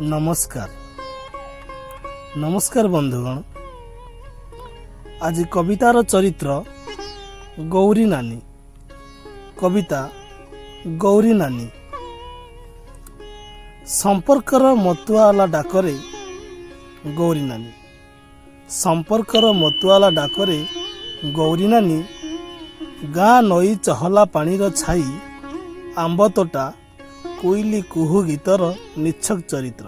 नमस्कार नमस्कार बंधुगण। आज कवितार चरित्र गौरी नानी। कविता गौरी नानी। संपर्कर मतुआला डाकरे गौरी नानी। संपर्कर मतुआला डाकरे गौरी नानी। गाँ नई चहला पानीर छाई आंब तोटा कोइली कुहू गीतर निच्छक चरित्र।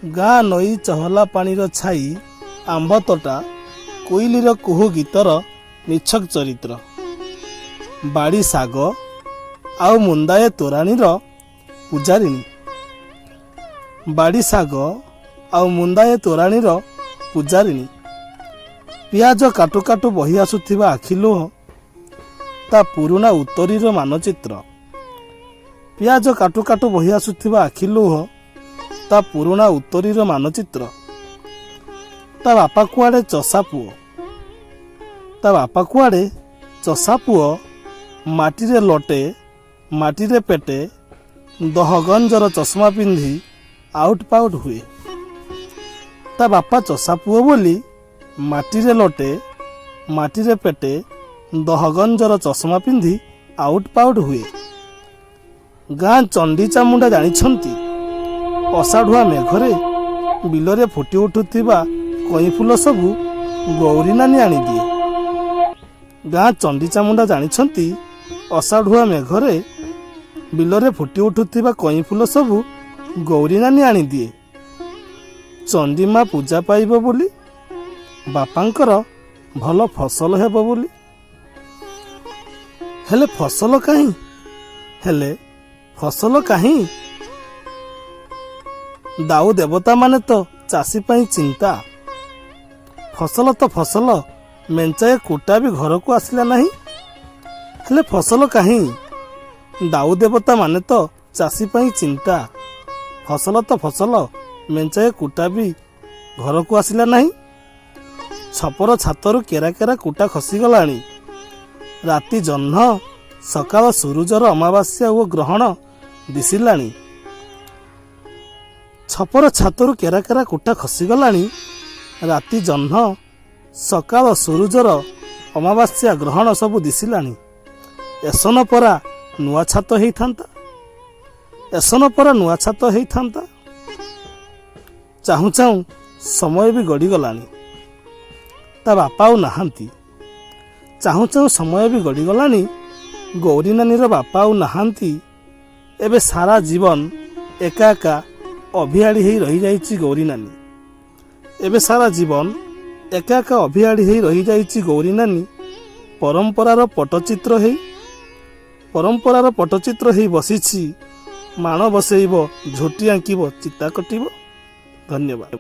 गाँ नई चहला पानीर छाई आंब तोटा कोइलीर कुहू गीतर निच्छक चरित्र। बाड़ी साग आउ मुंदाए तोराणीर पूजारिणी। बाड़ी साग आउ मुंदाए तोराणीर पूजारिणी। पियाज काटु काटु बही आसुथिबा आखिलुह ता पुरुणा उत्तरीर मानचित्र। पियाज काटु काटु बही आसुथिबा आखिलुह ता पुरुणा उत्तरीर मानचित्र। ता बापा कुआड़े चषा पुओ। ता बापा कुआड़े चषा पुओ माटीरे लटे माटीरे पेटे दहगंजर चश्मा पिंधि आउट पाउट हुए। ता बापा चषा पुओ बोली माटीरे लटे माटीरे पेटे दहगंजर चश्मा पिंधि आउट पाउट हुए। गाँ चंडी चामुंडा जानिछंती अषाढ़ुआ मेघरे बिलरे फुटी उठुथिबा कई फूल सबू गौरी नानी आनी दिए। गाँ चंडी चामुंडा जानिछंती अषाढ़ुआ मेघरे बिलरे फुटी उठुथिबा कई फूल सबू गौरी नानी आनी दिए। चंडी माँ पूजा पाइब बोली बापांकर भल फसल हेब बोली। हेले फसल काहीं हेले फसल काहीं। दाऊ देवता माने तो चाषी पाई चिंता। फसल तो फसल मेंचाए कुटा भी घर को आसला नहीं। हेले फसल काहीं। दाऊ देवता माने तो चाषी पाई चिंता। फसल तो फसल मेंचाए कुटा भी घर को आसला नहीं। छपर छातरू केरा केरा कुटा खसीगलाणी। राति जह्न सकाळ सूरुजर अमावास्या ओ ग्रहण दिसिलाणी। छपर छातरू केरा केरा कुटा खसीगलाणी। राति जह्न सकाळ सूरुजर अमावास्या ग्रहण सबु दिसिलाणी। एसन परा नुआ छात हेइथांता। एसन परा नुआ छात हेइथांता। चाहू चाहू समय भी गड़ी गलाणी। ता बापा आउ नाहांती। चाहू चाहू समय भी गड़ी गलाणी। गौरी नानीर बापा आउ नाहांती। एबे सारा जीवन एका एका अभियाड़ी हेई रही जाइछि गौरी नानी। एबे सारा जीवन एका एका अभियाड़ी हेई रही जाइछि गौरी नानी। परंपरार पटचित्र हेई बसिछि। माण बसेइब झोटी आंकिब चिता कटिब। धन्यवाद।